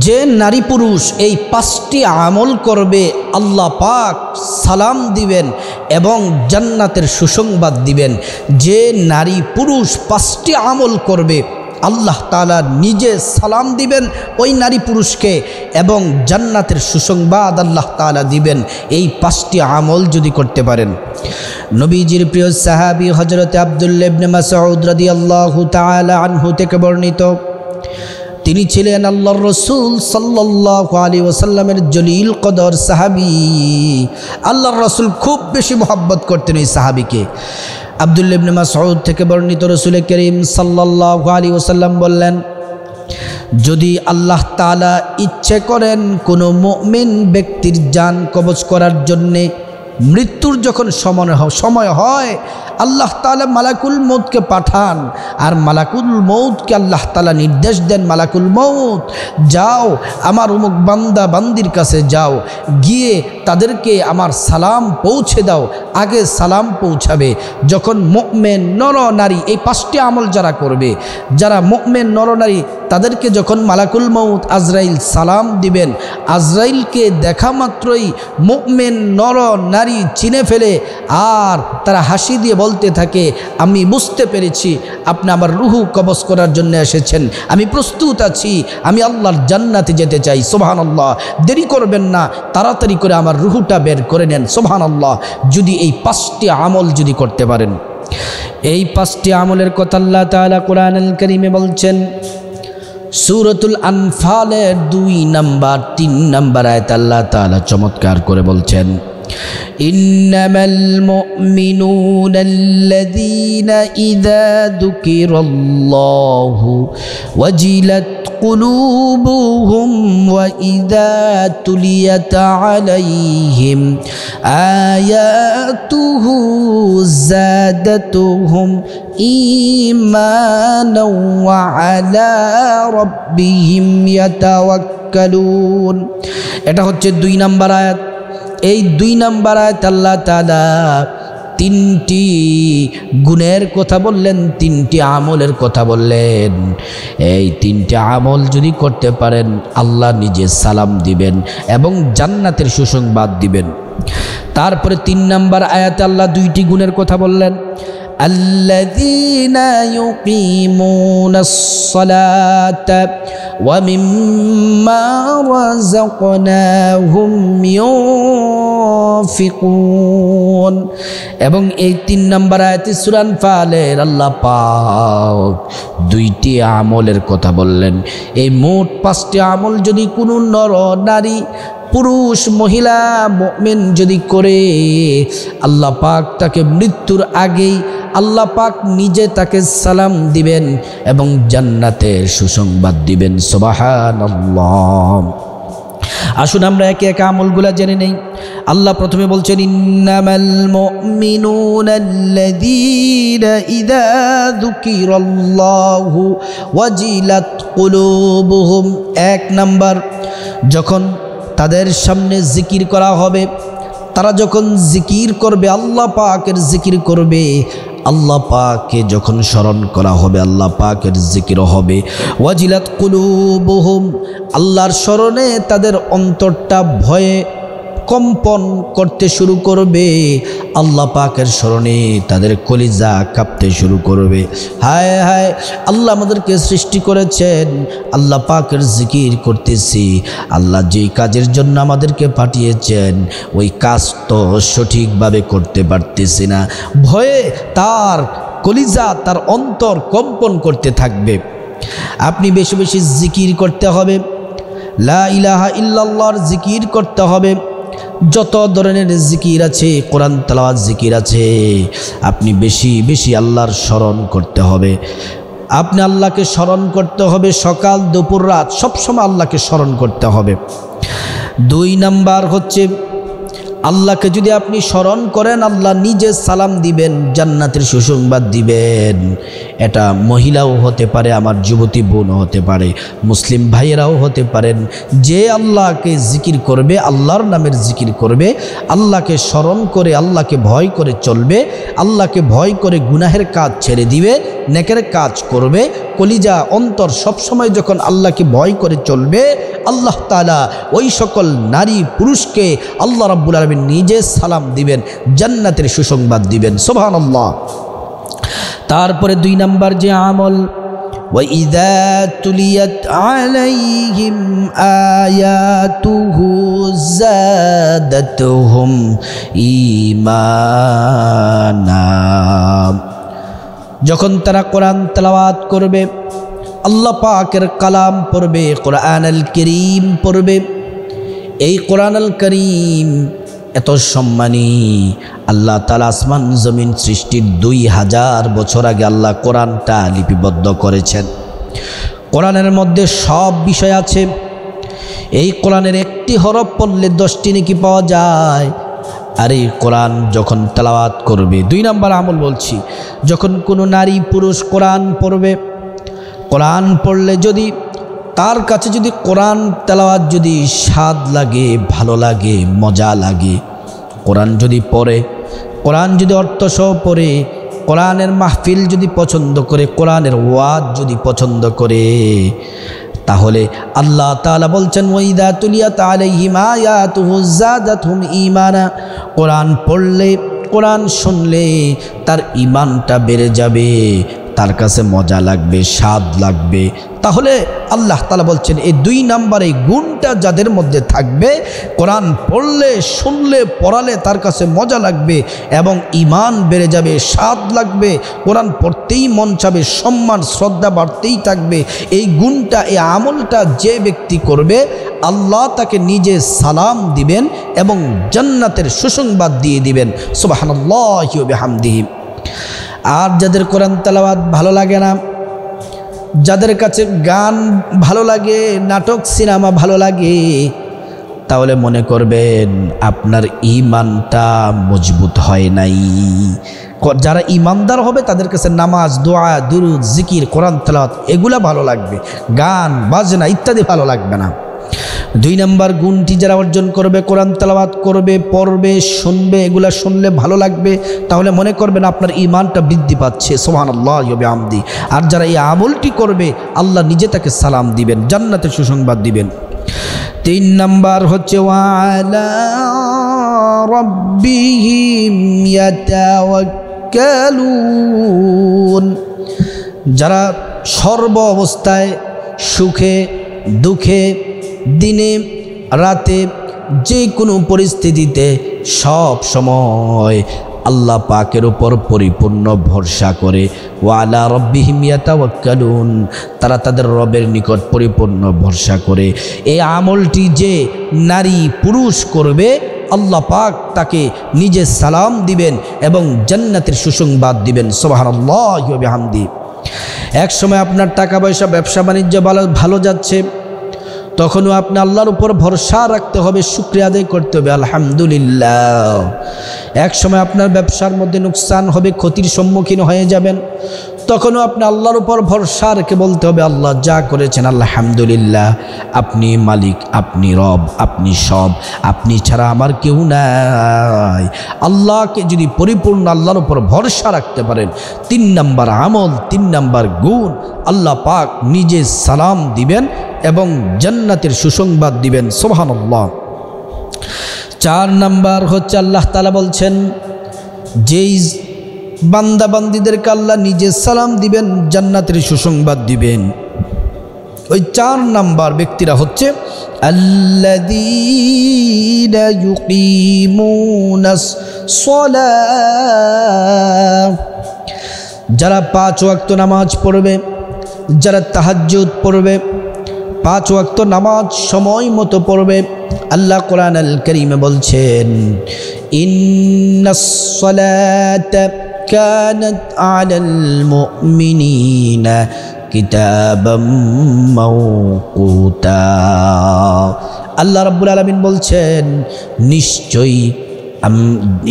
যে নারী পুরুষ এই 5টি আমল করবে আল্লাহ পাক সালাম দিবেন এবং জান্নাতের সুসংবাদ দিবেন। যে নারী পুরুষ 5টি আমল করবে আল্লাহ তাআলা নিজে সালাম দিবেন ওই নারী পুরুষকে এবং জান্নাতের সুসংবাদ আল্লাহ তাআলা দিবেন এই 5টি আমল যদি করতে পারেন। নবীজির প্রিয় সাহাবী হযরত আব্দুল্লাহ ইবনে মাসউদ রাদিয়াল্লাহু তাআলা আনহু থেকে বর্ণিত, তিনি ছিলেন আল্লাহর রাসূল সাল্লাল্লাহু আলাইহি ওয়াসাল্লামের জলিল কদর সাহাবী। আল্লাহর রাসূল খুব বেশি মহব্বত করতেন এই সাহাবীকে। আব্দুল্লাহ ইবনে মাসউদ থেকে বর্ণিত, রাসূল করিম সাল্লাল্লাহু আলাইহি ওয়াসাল্লাম বললেন, যদি আল্লাহ তাআলা ইচ্ছে করেন কোনো মুমিন ব্যক্তির জান কবজ করার জন্যে মৃত্যুর যখন সময় হয় আল্লাহ তাআলা মালাকুল মউতকে পাঠান, আর মালাকুল মউতকে আল্লাহ তাআলা নির্দেশ দেন, মালাকুল মউত যাও আমার অমুক বান্দা বান্দির কাছে যাও, গিয়ে তাদেরকে আমার সালাম পৌঁছে দাও। আগে সালাম পৌঁছাবে যখন মুমিন নর নারী এই 5টি আমল যারা করবে, যারা মুমিন নর নারী তাদেরকে যখন মালাকুল মউত আজরাইল সালাম দিবেন, আজরাইলকে দেখা মাত্রই মুমিন নর নারী চিনে ফেলে আর তারা হাসি দিয়ে বলতে থাকে, আমি বুঝতে পেরেছি আপনি আমার রুহু কবজ করার জন্য এসেছেন, আমি প্রস্তুত আছি, আমি আল্লাহর জান্নাতে যেতে চাই। সুবহানাল্লাহ, দেরি করবেন না, তাড়াতাড়ি করে আমার রুহুটা বের করে নেন। সুবহানাল্লাহ। যদি এই 5টি আমল যদি করতে পারেন, এই 5টি আমলের কথা আল্লাহ তাআলা কোরআনুল কারীমে বলছেন। সূরাতুল আনফালের 2 নাম্বার 3 নাম্বার আয়াত আল্লাহ তাআলা চমৎকার করে বলছেন, ইন্নামাল মুমিনুনা আল্লাযীনা ইযা যুকিরাল্লাহু ওয়াজিলাত কুলুবুহুম ওয়া ইযা তুলিয়াত আলাইহিম আয়াতুহু যাদাতুহুম ঈমানাও ওয়া আলা রাব্বিহিম ইয়াতাওয়াক্কালুন। এটা হচ্ছে 2 নাম্বার আয়াত। এই 2 নাম্বার আয়াত আল্লাহ তাআলা 3টি গুণের কথা বললেন, 3টি আমলের কথা বললেন। এই 3টি আমল যদি করতে পারেন আল্লাহ নিজে সালাম দিবেন এবং জান্নাতের সুসংবাদ দিবেন। তারপরে 3 নাম্বার আয়াতে আল্লাহ 2টি গুণের কথা বললেন, আল্লাযীনা ইউকিমুনাস সালাতা ওয়া মিম্মা রাযাকনাহুম ইউনফিকুন। এবং এই 3 নাম্বার আয়াতে সূরা আনফালের আল্লাহ পাক 2টি আমলের কথা বললেন। এই মোট 5টি আমল যদি কোনো নর নারী পুরুষ মহিলা মুমিন যদি করে, আল্লাহ পাক তাকে মৃত্যুর আগেই আল্লাহ পাক নিজে তাকে সালাম দিবেন এবং জান্নাতের সুসংবাদ দিবেন। সুবহানাল্লাহ। আসুন আমরা একে একে আমলগুলা জেনে নেই। আল্লাহ প্রথমে বলছেন, ইন্নামাল মুমিনুনা আল্লাযীনা ইযা যুকিরাল্লাহু ওয়াজিলাত কুলুবুহুম। 1 নাম্বার, যখন তাদের সামনে জিকির করা হবে, তারা যখন জিকির করবে, আল্লাহ পাকের জিকির করবে, আল্লাহ পাককে যখন স্মরণ করা হবে আল্লাহ পাকের জিকির হবে। ওয়াজিলাত কুলুবুহুম, আল্লাহর স্মরণে তাদের অন্তরটা ভয়ে কম্পন করতে শুরু করবে, আল্লাহ পাকের স্মরণে তাদের কলিজা কাঁপতে শুরু করবে। হায় হায়, আল্লাহ আমাদেরকে সৃষ্টি করেছেন, আল্লাহ পাকের জিকির করতেছি, আল্লাহ যেই কাজের জন্য আমাদেরকে পাঠিয়েছেন ওই কাজ তো সঠিকভাবে করতে পারতেছি না। ভয়ে তার কলিজা, তার অন্তর কম্পন করতে থাকবে। আপনি বেশি বেশি জিকির করতে হবে, লা ইলাহা ইল্লাল্লাহর জিকির করতে হবে। যত ধরনের জিকির আছে, কোরআন তেলাওয়াত জিকির আছে, আপনি বেশি বেশি আল্লাহর স্মরণ করতে হবে। আপনি আল্লাহকে স্মরণ করতে হবে, সকাল দুপুর রাত সবসময় আল্লাহকে স্মরণ করতে হবে। 2 নাম্বার হচ্ছে আল্লাহকে যদি আপনি স্মরণ করেন, আল্লাহ নিজে সালাম দিবেন, জান্নাতের সুসংবাদ দিবেন। এটা মহিলাও হতে পারে, আমার যুবতী বোনও হতে পারে, মুসলিম ভাইয়েরাও হতে পারেন। যে আল্লাহকে জিকির করবে, আল্লাহর নামের জিকির করবে, আল্লাহকে স্মরণ করে আল্লাহকে ভয় করে চলবে, আল্লাহকে ভয় করে গুনাহের কাজ ছেড়ে দিবে, নেকের কাজ করবে, কলিজা অন্তর সবসময় যখন আল্লাহকে ভয় করে চলবে, আল্লাহ তাআলা ওই সকল নারী পুরুষকে আল্লাহ রাব্বুল আলামিন নিজে সালাম দিবেন, জান্নাতের সুসংবাদ দিবেন। সুবহানাল্লাহ। তারপরে 2 নাম্বার যে আমল, وَإِذَا تُلِيَتْ عَلَيْهِمْ آيَاتُهُ زَادَتْهُمْ إِيمَانًا। যখন তারা কোরআন তেলাওয়াত করবে, আল্লাহ পাকের কালাম পড়বে, কোরআনুল কারীম পড়বে। এই কোরআনুল কারীম এত সম্মানী। আল্লাহ তাআলা আসমান জমিন সৃষ্টির 2000 বছর আগে আল্লাহ কোরআনটা লিপিবদ্ধ করেছেন। কোরআনের মধ্যে সব বিষয় আছে। এই কোরআনের একটি হরফ পড়লে 10টি নেকি পাওয়া যায়। আর এই কোরআন যখন তেলাওয়াত করবে, 2 নাম্বার আমল বলছি, যখন কোনো নারী পুরুষ কোরআন পড়বে, কোরআন পড়লে যদি তার কাছে যদি কোরআন তেলাওয়াত যদি স্বাদ লাগে, ভালো লাগে, মজা লাগে, কোরআন যদি পড়ে, কোরআন যদি অর্থসহ পড়ে, কোরআনের মাহফিল যদি পছন্দ করে, কোরআনের ওয়াজ যদি পছন্দ করে, তাহলে আল্লাহ তাআলা বলছেন ওয়াইদা তুলিয়াত আলাইহিম আয়াতুহু যাদাতহুম ঈমানা। কোরআন পড়লে, কোরআন শুনলে তার ঈমানটা বেড়ে যাবে, তার কাছে মজা লাগবে, স্বাদ লাগবে। তাহলে আল্লাহ তাআলা বলছেন এই 2 নাম্বার এই গুণটা যাদের মধ্যে থাকবে, কোরআন পড়লে, শুনলে, পড়ালে তার কাছে মজা লাগবে এবং ঈমান বেড়ে যাবে, স্বাদ লাগবে, কোরআন পড়তেই মন চাবে, সম্মান শ্রদ্ধা বাড়তেই থাকবে। এই গুণটা, এই আমলটা যে ব্যক্তি করবে, আল্লাহ তাকে নিজে সালাম দিবেন এবং জান্নাতের সুসংবাদ দিয়ে দিবেন। সুবহানাল্লাহি ওয়া বিহামদিহি। আর যাদের কোরআন তেলাওয়াত ভালো লাগে না, যাদের কাছে গান ভালো লাগে, নাটক সিনেমা ভালো লাগে, তাহলে মনে করবেন আপনার ঈমানটা মজবুত হয় নাই। যারা ঈমানদার হবে তাদের কাছে নামাজ, দোয়া, দুরুদ, জিকির, কোরআন তেলাওয়াত এগুলা ভালো লাগবে, গান বাজনা ইত্যাদি ভালো লাগবে না। 2 নাম্বার গুণটি যারা অর্জন করবে, কোরআন তেলাওয়াত করবে, পড়বে, শুনবে, এগুলা শুনলে ভালো লাগবে, তাহলে মনে করবেন আপনার ঈমানটা বৃদ্ধি পাচ্ছে। সুবহানাল্লাহি ওয়া বিহামদি। আর যারা এই আমলটি করবে, আল্লাহ নিজে তাকে সালাম দিবেন, জান্নাতের সুসংবাদ দিবেন। 3 নাম্বার হচ্ছে ওয়ালা রাব্বিহিম ইয়াতাওয়াক্কালুন। যারা সর্ব অবস্থায়, সুখে দুঃখে, দিনে রাতে, যে কোনো পরিস্থিতিতে সব সময় আল্লাহ পাকের উপর পরিপূর্ণ ভরসা করে, ওয়ালা রাব্বিহিম ইয়াতাওয়াক্কালুন, তারা তাদের রবের নিকট পরিপূর্ণ ভরসা করে। এই আমলটি যে নারী পুরুষ করবে, আল্লাহ পাক তাকে নিজে সালাম দিবেন এবং জান্নাতের সুসংবাদ দিবেন। সুবহানাল্লাহি ওয়া বিহামদি। এক সময় আপনার টাকা পয়সা, ব্যবসা বাণিজ্য ভালো যাচ্ছে, তখনও আপনি আল্লাহর উপর ভরসা রাখতে হবে, শুকরিয়া আদায় করতে হবে, আলহামদুলিল্লাহ। এক সময় আপনার ব্যবসার মধ্যে নুকসান হবে, ক্ষতির সম্মুখীন হয়ে যাবেন, তখনও আপনি আল্লাহর উপর ভরসা রেখে বলতে হবে আল্লাহ যা করেছেন আলহামদুলিল্লাহ, আপনি মালিক, আপনি রব, আপনি সব, আপনি ছাড়া আমার কেউ নাই। আল্লাহকে যদি পরিপূর্ণ আল্লাহর উপর ভরসা রাখতে পারেন, 3 নাম্বার আমল, 3 নাম্বার গুণ, আল্লাহ পাক নিজে সালাম দিবেন এবং জান্নাতের সুসংবাদ দিবেন। সুবহানাল্লাহ। 4 নাম্বার হচ্ছে আল্লাহ তাআলা বলছেন যেই বান্দা বান্দীদেরকে আল্লাহ নিজে সালাম দিবেন, জান্নাতের সুসংবাদ দিবেন, ওই 4 নাম্বার ব্যক্তিরা হচ্ছে আল্লাযীনা ইউকিমুনাস সালাহ। যারা 5 ওয়াক্ত নামাজ পড়বে, যারা তাহাজ্জুদ পড়বে, 5 ওয়াক্ত নামাজ সময় মতো পড়বে। আল্লাহ কোরআনুল কারীমে বলছেন ইন্নাস সালাতা কানাত আলাল মুমিনিনা কিতাবাম মাওকুতা। আল্লাহ রাব্বুল আলামিন বলছেন নিশ্চয়ই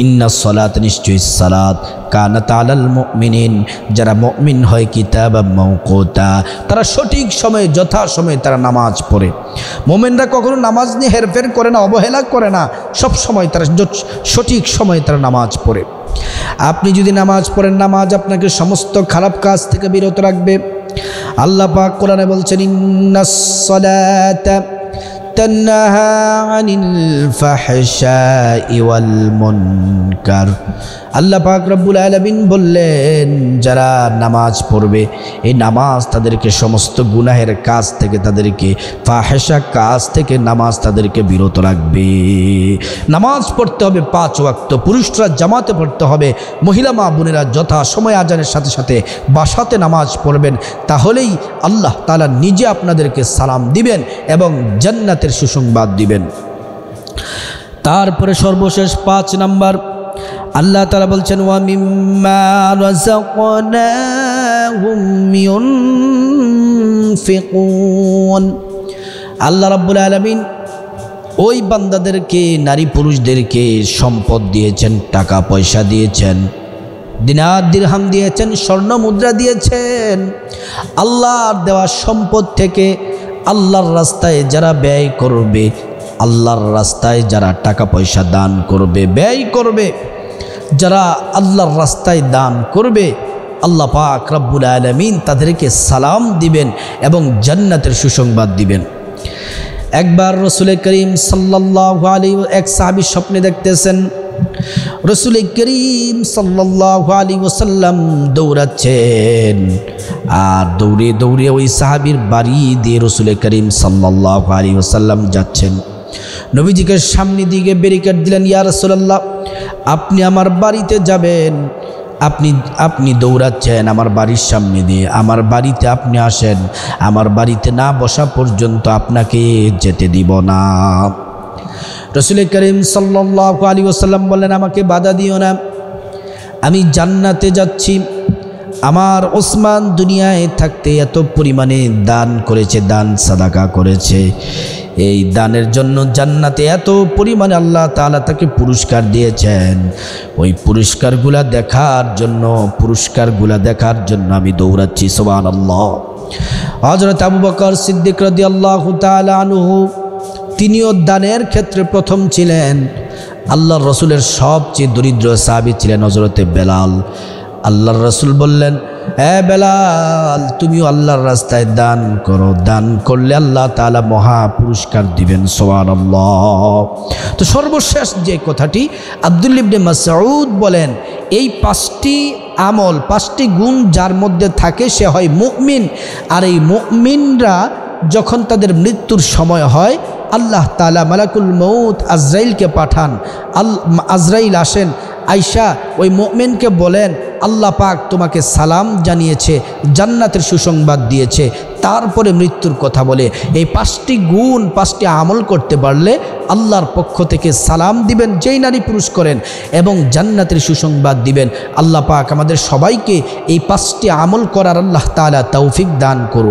ইন্নাস সালাত, নিশ্চয়ই সালাত, কানাত আলাল মুমিনিন, যারা মুমিন হয়, কিতাবাম মাওকুতা, তারা সঠিক সময়ে যথাসময়ে তারা নামাজ পড়ে। মুমিনরা কখনো নামাজ নিয়ে হেরফের করে না, অবহেলা করে না, সব সময় তারা সঠিক সময়ে তারা নামাজ পড়ে। আপনি যদি নামাজ পড়েন, নামাজ আপনাকে সমস্ত খারাপ কাজ থেকে বিরত রাখবে। আল্লাহ পাক কোরআনে বলছেন, ইন্নাস সালাতা তানহা আনিল ফাহশাই ওয়াল মুনকার। আল্লাহ পাক রব্বুল আলামিন বললেন, যারা নামাজ পড়বে, এই নামাজ তাদেরকে সমস্ত গুনাহের কাজ থেকে, তাদেরকে ফাহেশা কাজ থেকে নামাজ তাদেরকে বিরত রাখবে। নামাজ পড়তে হবে 5 ওয়াক্ত, পুরুষরা জামাতে পড়তে হবে, মহিলা মা বোনেরা যথা সময় আজানের সাথে সাথে বাসাতে নামাজ পড়বেন, তাহলেই আল্লাহ তাআলা নিজে আপনাদেরকে সালাম দিবেন এবং জান্নাতের সুসংবাদ দিবেন। তারপরে সর্বশেষ 5 নাম্বার, আল্লাহ তাআলা বলছেন, ওয়া মিম্মা রাযাকনাহুম ইউনফিকুন। আল্লাহ রাব্বুল আলামিন ওই বান্দাদেরকে, নারী পুরুষদেরকে সম্পদ দিয়েছেন, টাকা পয়সা দিয়েছেন, দিনার দিরহাম দিয়েছেন, স্বর্ণ মুদ্রা দিয়েছেন। আল্লাহর দেওয়া সম্পদ থেকে আল্লাহর রাস্তায় যারা ব্যয় করবে, আল্লাহর রাস্তায় যারা টাকা পয়সা দান করবে, ব্যয় করবে, যারা আল্লাহর রাস্তায় দান করবে, আল্লাহ পাক রব্বুল আলামিন তাদেরকে সালাম দিবেন এবং জান্নাতের সুসংবাদ দিবেন। একবার রাসূল করিম সাল্লাল্লাহু আলাইহি, এক সাহাবী স্বপ্নে দেখতেছেন রাসূল করিম সাল্লাল্লাহু আলাইহি ওয়াসাল্লাম দৌড়াচ্ছেন, আর দৌড়ে দৌড়ে ওই সাহাবীর বাড়ি দিয়ে রাসূল করিম সাল্লাল্লাহু আলাইহি ওয়াসাল্লাম যাচ্ছেন। নবীজিকে সামনে দিকে ব্যারিকেড দিলেন, ইয়া রাসূলুল্লাহ, আপনি আমার বাড়িতে যাবেন, আপনি দৌড়াচ্ছেন আমার বাড়ির সামনে দিয়ে, আমার বাড়িতে আপনি আসেন, আমার বাড়িতে না বসা পর্যন্ত আপনাকে যেতে দিব না। রাসূল করিম সাল্লাল্লাহু আলাইহি ওয়াসাল্লাম বললেন, আমাকে বাধা দিও না, আমি জান্নাতে যাচ্ছি। আমার ওসমান দুনিয়ায় থাকতে এত পরিমাণে দান করেছে, দান সাদাকা করেছে, এই দানের জন্য জান্নাতে এত পরিমাণে আল্লাহ তাআলা তাকে পুরস্কার দিয়েছেন। ওই পুরস্কারগুলা দেখার জন্য আমি দৌড়াচ্ছি। সুবহানাল্লাহ। হযরত আবু বকর সিদ্দিক রাদিয়াল্লাহু তাআলা আনহু, তিনিও দানের ক্ষেত্রে প্রথম ছিলেন। আল্লাহর রাসূলের সবচেয়ে দরিদ্র সাহাবী ছিলেন হযরতে বেলাল। আল্লাহর রাসূল বললেন, হে বেলাল, তুমিও আল্লাহর রাস্তায় দান করো, দান করলে আল্লাহ তাআলা মহা পুরস্কার দিবেন। সুবহানাল্লাহ। তো সর্বশেষ যে কথাটি, আব্দুল্লাহ ইবনে মাসউদ বলেন, এই 5টি আমল, 5টি গুণ যার মধ্যে থাকে সে হয় মুমিন। আর এই মুমিনরা যখন তাদের মৃত্যুর সময় হয়, আল্লাহ তাআলা মালাকুল মউত আজরাইলকে পাঠান। আজরাইল আসেন, আয়েশা ওই মুমিনকে বলেন, আল্লাহ পাক তোমাকে সালাম জানিয়েছে, জান্নাতের সুসংবাদ দিয়েছে। তারপরে মৃত্যুর কথা বলে। এই 5টি গুণ, 5টি আমল করতে পারলে আল্লাহর পক্ষ থেকে সালাম দিবেন যেই নারী পুরুষ করেন, এবং জান্নাতের সুসংবাদ দিবেন। আল্লাহ পাক আমাদের সবাইকে এই 5টি আমল করার আল্লাহ তাআলা তৌফিক দান করুন।